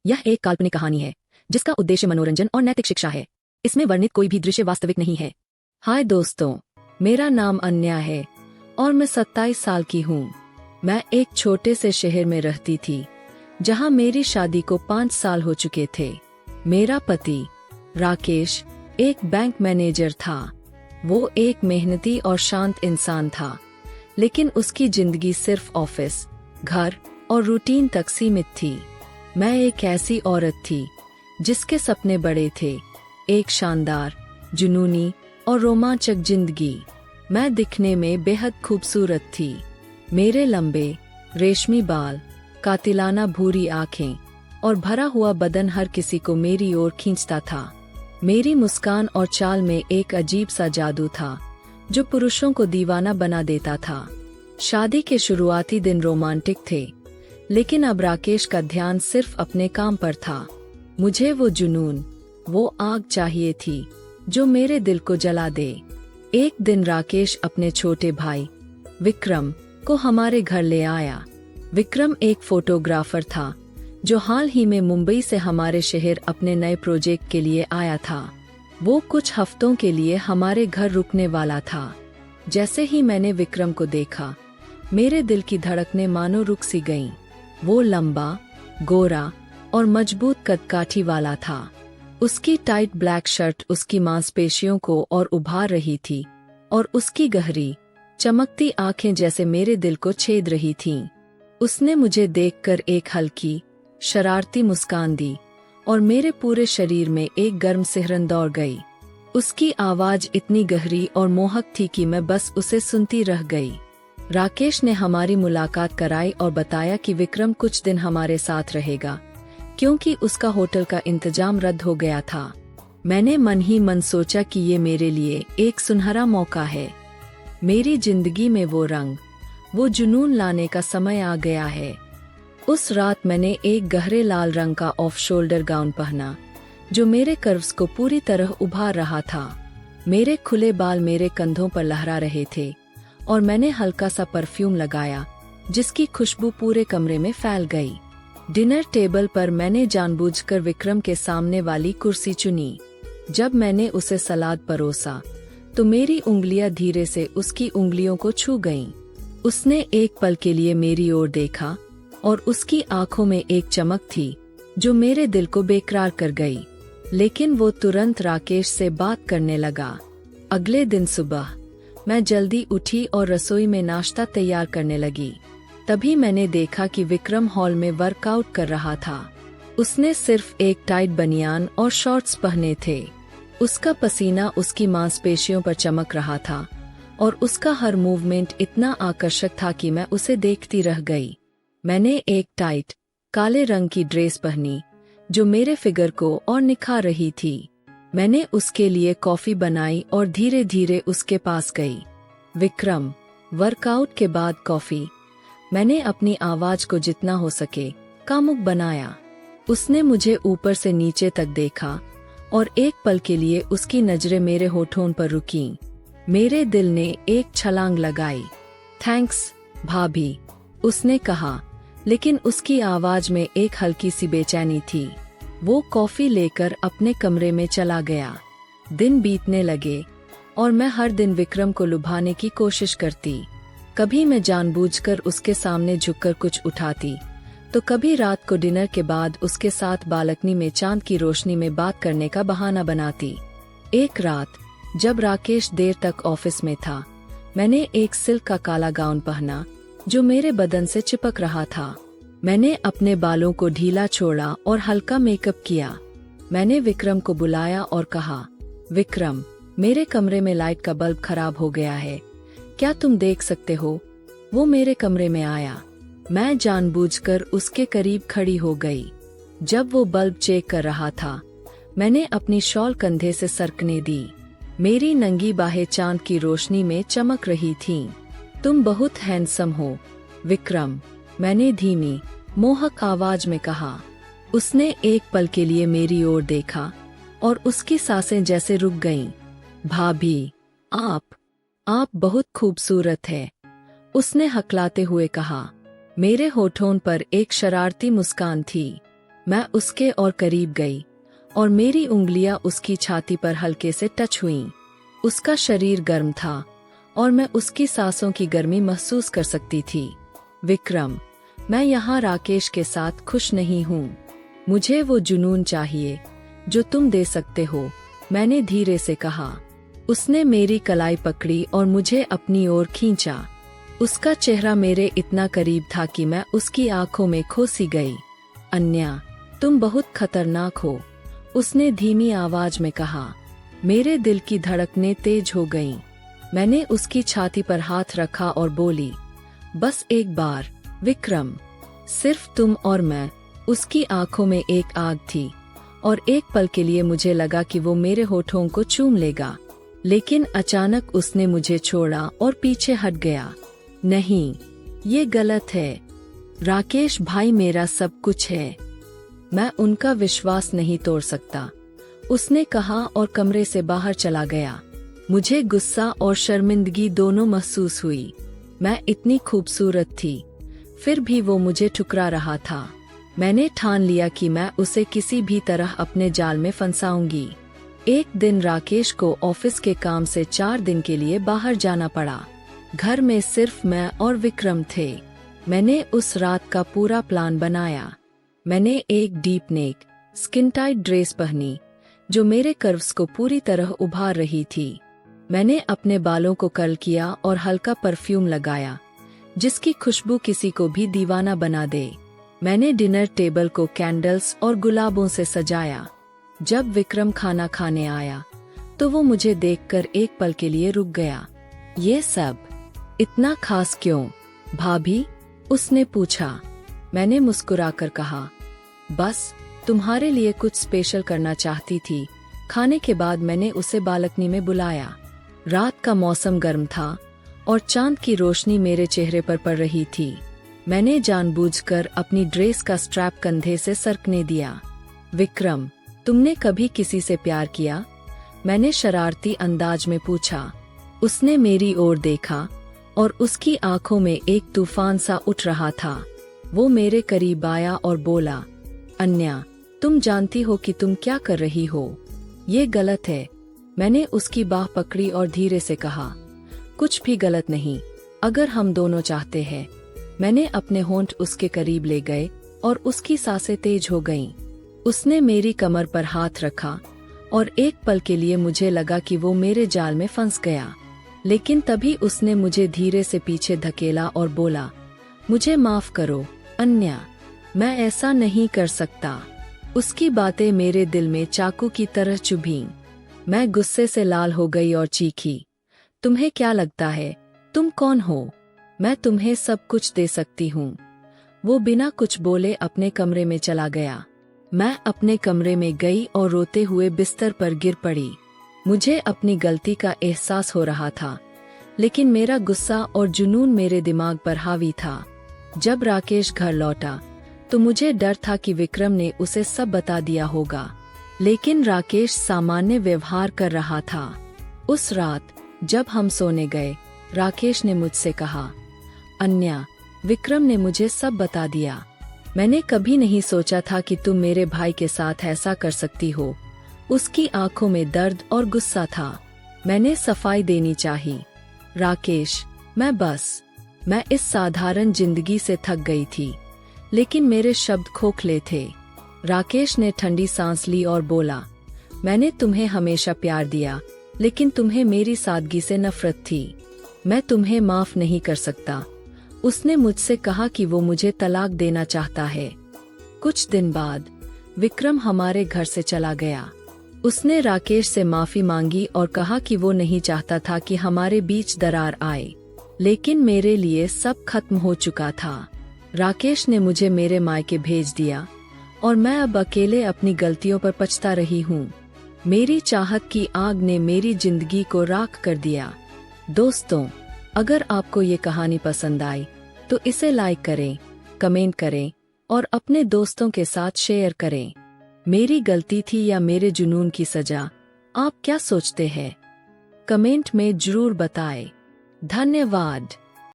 यह एक काल्पनिक कहानी है जिसका उद्देश्य मनोरंजन और नैतिक शिक्षा है। इसमें वर्णित कोई भी दृश्य वास्तविक नहीं है। हाय दोस्तों, मेरा नाम अन्या है और मैं 27 साल की हूँ। मैं एक छोटे से शहर में रहती थी जहाँ मेरी शादी को 5 साल हो चुके थे। मेरा पति राकेश एक बैंक मैनेजर था। वो एक मेहनती और शांत इंसान था, लेकिन उसकी जिंदगी सिर्फ ऑफिस, घर और रूटीन तक सीमित थी। मैं एक ऐसी औरत थी जिसके सपने बड़े थे, एक शानदार, जुनूनी और रोमांचक जिंदगी। मैं दिखने में बेहद खूबसूरत थी। मेरे लंबे रेशमी बाल, कातिलाना भूरी आंखें और भरा हुआ बदन हर किसी को मेरी ओर खींचता था। मेरी मुस्कान और चाल में एक अजीब सा जादू था जो पुरुषों को दीवाना बना देता था। शादी के शुरुआती दिन रोमांटिक थे, लेकिन अब राकेश का ध्यान सिर्फ अपने काम पर था। मुझे वो जुनून, वो आग चाहिए थी जो मेरे दिल को जला दे। एक दिन राकेश अपने छोटे भाई विक्रम को हमारे घर ले आया। विक्रम एक फोटोग्राफर था जो हाल ही में मुंबई से हमारे शहर अपने नए प्रोजेक्ट के लिए आया था। वो कुछ हफ्तों के लिए हमारे घर रुकने वाला था। जैसे ही मैंने विक्रम को देखा, मेरे दिल की धड़कनें मानो रुक सी गईं। वो लंबा, गोरा और मजबूत कदकाठी वाला था। उसकी टाइट ब्लैक शर्ट उसकी मांसपेशियों को और उभार रही थी, और उसकी गहरी, चमकती आंखें जैसे मेरे दिल को छेद रही थीं। उसने मुझे देखकर एक हल्की, शरारती मुस्कान दी और मेरे पूरे शरीर में एक गर्म सिहरन दौड़ गई। उसकी आवाज इतनी गहरी और मोहक थी कि मैं बस उसे सुनती रह गई। राकेश ने हमारी मुलाकात कराई और बताया कि विक्रम कुछ दिन हमारे साथ रहेगा, क्योंकि उसका होटल का इंतजाम रद्द हो गया था। मैंने मन ही मन सोचा कि ये मेरे लिए एक सुनहरा मौका है। मेरी जिंदगी में वो रंग, वो जुनून लाने का समय आ गया है। उस रात मैंने एक गहरे लाल रंग का ऑफ शोल्डर गाउन पहना जो मेरे कर्व्स को पूरी तरह उभार रहा था। मेरे खुले बाल मेरे कंधों पर लहरा रहे थे और मैंने हल्का सा परफ्यूम लगाया जिसकी खुशबू पूरे कमरे में फैल गई। डिनर टेबल पर मैंने जानबूझकर विक्रम के सामने वाली कुर्सी चुनी। जब मैंने उसे सलाद परोसा तो मेरी उंगलियां धीरे से उसकी उंगलियों को छू गईं। उसने एक पल के लिए मेरी ओर देखा और उसकी आंखों में एक चमक थी जो मेरे दिल को बेकरार कर गई। लेकिन वो तुरंत राकेश से बात करने लगा। अगले दिन सुबह मैं जल्दी उठी और रसोई में नाश्ता तैयार करने लगी। तभी मैंने देखा कि विक्रम हॉल में वर्कआउट कर रहा था। उसने सिर्फ एक टाइट बनियान और शॉर्ट्स पहने थे। उसका पसीना उसकी मांसपेशियों पर चमक रहा था और उसका हर मूवमेंट इतना आकर्षक था कि मैं उसे देखती रह गई। मैंने एक टाइट, काले रंग की ड्रेस पहनी जो मेरे फिगर को और निखार रही थी। मैंने उसके लिए कॉफी बनाई और धीरे धीरे उसके पास गई। विक्रम, वर्कआउट के बाद कॉफी। मैंने अपनी आवाज को जितना हो सके कामुक बनाया। उसने मुझे ऊपर से नीचे तक देखा और एक पल के लिए उसकी नजरें मेरे होठों पर रुकीं। मेरे दिल ने एक छलांग लगाई। थैंक्स भाभी, उसने कहा, लेकिन उसकी आवाज में एक हल्की सी बेचैनी थी। वो कॉफी लेकर अपने कमरे में चला गया। दिन बीतने लगे और मैं हर दिन विक्रम को लुभाने की कोशिश करती। कभी मैं जानबूझकर उसके सामने झुककर कुछ उठाती, तो कभी रात को डिनर के बाद उसके साथ बालकनी में चांद की रोशनी में बात करने का बहाना बनाती। एक रात जब राकेश देर तक ऑफिस में था, मैंने एक सिल्क का काला गाउन पहना जो मेरे बदन से चिपक रहा था। मैंने अपने बालों को ढीला छोड़ा और हल्का मेकअप किया। मैंने विक्रम को बुलाया और कहा, विक्रम, मेरे कमरे में लाइट का बल्ब खराब हो गया है, क्या तुम देख सकते हो? वो मेरे कमरे में आया। मैं जानबूझकर उसके करीब खड़ी हो गई। जब वो बल्ब चेक कर रहा था, मैंने अपनी शॉल कंधे से सरकने दी। मेरी नंगी बाहें चांद की रोशनी में चमक रही थीं। तुम बहुत हैंडसम हो, विक्रम, मैंने धीमी, मोहक आवाज में कहा। उसने एक पल के लिए मेरी ओर देखा और उसकी सांसें जैसे रुक गईं। भाभी, आप बहुत खूबसूरत है, उसने हकलाते हुए कहा। मेरे होठों पर एक शरारती मुस्कान थी। मैं उसके और करीब गई और मेरी उंगलियां उसकी छाती पर हल्के से टच हुईं। उसका शरीर गर्म था और मैं उसकी सांसों की गर्मी महसूस कर सकती थी। विक्रम, मैं यहाँ राकेश के साथ खुश नहीं हूँ। मुझे वो जुनून चाहिए जो तुम दे सकते हो, मैंने धीरे से कहा। उसने मेरी कलाई पकड़ी और मुझे अपनी ओर खींचा। उसका चेहरा मेरे इतना करीब था कि मैं उसकी आंखों में खो सी गई। अन्या, तुम बहुत खतरनाक हो, उसने धीमी आवाज में कहा। मेरे दिल की धड़कनें तेज हो गईं। मैंने उसकी छाती पर हाथ रखा और बोली, बस एक बार विक्रम, सिर्फ तुम और मैं। उसकी आंखों में एक आग थी और एक पल के लिए मुझे लगा कि वो मेरे होठों को चूम लेगा, लेकिन अचानक उसने मुझे छोड़ा और पीछे हट गया। नहीं, ये गलत है। राकेश भाई मेरा सब कुछ है। मैं उनका विश्वास नहीं तोड़ सकता, उसने कहा और कमरे से बाहर चला गया। मुझे गुस्सा और शर्मिंदगी दोनों महसूस हुई। मैं इतनी खूबसूरत थी, फिर भी वो मुझे ठुकरा रहा था। मैंने ठान लिया कि मैं उसे किसी भी तरह अपने जाल में फंसाऊंगी। एक दिन राकेश को ऑफिस के काम से 4 दिन के लिए बाहर जाना पड़ा। घर में सिर्फ मैं और विक्रम थे। मैंने उस रात का पूरा प्लान बनाया। मैंने एक deep neck, skin tight dress पहनी जो मेरे कर्व्स को पूरी तरह उभार रही थी। मैंने अपने बालों को कर्ल किया और हल्का परफ्यूम लगाया जिसकी खुशबू किसी को भी दीवाना बना दे। मैंने डिनर टेबल को कैंडल्स और गुलाबों से सजाया। जब विक्रम खाना खाने आया तो वो मुझे देखकर एक पल के लिए रुक गया। ये सब इतना खास क्यों, भाभी? उसने पूछा। मैंने मुस्कुराकर कहा, बस तुम्हारे लिए कुछ स्पेशल करना चाहती थी। खाने के बाद मैंने उसे बालकनी में बुलाया। रात का मौसम गर्म था और चांद की रोशनी मेरे चेहरे पर पड़ रही थी। मैंने जानबूझकर अपनी ड्रेस का स्ट्रैप कंधे से सरकने दिया। विक्रम, तुमने कभी किसी से प्यार किया? मैंने शरारती अंदाज में पूछा। उसने मेरी ओर देखा और उसकी आंखों में एक तूफान सा उठ रहा था। वो मेरे करीब आया और बोला, अन्या, तुम जानती हो कि तुम क्या कर रही हो? ये गलत है। मैंने उसकी बाह पकड़ी और धीरे से कहा, कुछ भी गलत नहीं, अगर हम दोनों चाहते हैं। मैंने अपने होंठ उसके करीब ले गए और उसकी सांसें तेज हो गईं। उसने मेरी कमर पर हाथ रखा और एक पल के लिए मुझे लगा कि वो मेरे जाल में फंस गया, लेकिन तभी उसने मुझे धीरे से पीछे धकेला और बोला, मुझे माफ करो अन्या, मैं ऐसा नहीं कर सकता। उसकी बातें मेरे दिल में चाकू की तरह चुभीं। मैं गुस्से से लाल हो गई और चीखी, तुम्हें क्या लगता है तुम कौन हो? मैं तुम्हें सब कुछ दे सकती हूँ। वो बिना कुछ बोले अपने कमरे में चला गया। मैं अपने कमरे में गई और रोते हुए बिस्तर पर गिर पड़ी। मुझे अपनी गलती का एहसास हो रहा था, लेकिन मेरा गुस्सा और जुनून मेरे दिमाग पर हावी था। जब राकेश घर लौटा तो मुझे डर था कि विक्रम ने उसे सब बता दिया होगा, लेकिन राकेश सामान्य व्यवहार कर रहा था। उस रात जब हम सोने गए, राकेश ने मुझसे कहा, अन्या, विक्रम ने मुझे सब बता दिया। मैंने कभी नहीं सोचा था कि तुम मेरे भाई के साथ ऐसा कर सकती हो। उसकी आंखों में दर्द और गुस्सा था। मैंने सफाई देनी चाहिए। राकेश, मैं इस साधारण जिंदगी से थक गई थी, लेकिन मेरे शब्द खोखले थे। राकेश ने ठंडी सांस ली और बोला, मैंने तुम्हें हमेशा प्यार दिया, लेकिन तुम्हें मेरी सादगी से नफरत थी। मैं तुम्हें माफ नहीं कर सकता। उसने मुझसे कहा कि वो मुझे तलाक देना चाहता है। कुछ दिन बाद विक्रम हमारे घर से चला गया। उसने राकेश से माफी मांगी और कहा कि वो नहीं चाहता था कि हमारे बीच दरार आए, लेकिन मेरे लिए सब खत्म हो चुका था। राकेश ने मुझे मेरे मायके भेज दिया और मैं अब अकेले अपनी गलतियों पर पछता रही हूँ। मेरी चाहत की आग ने मेरी जिंदगी को राख कर दिया। दोस्तों, अगर आपको ये कहानी पसंद आई तो इसे लाइक करें, कमेंट करें और अपने दोस्तों के साथ शेयर करें। मेरी गलती थी या मेरे जुनून की सजा, आप क्या सोचते हैं? कमेंट में जरूर बताएं। धन्यवाद।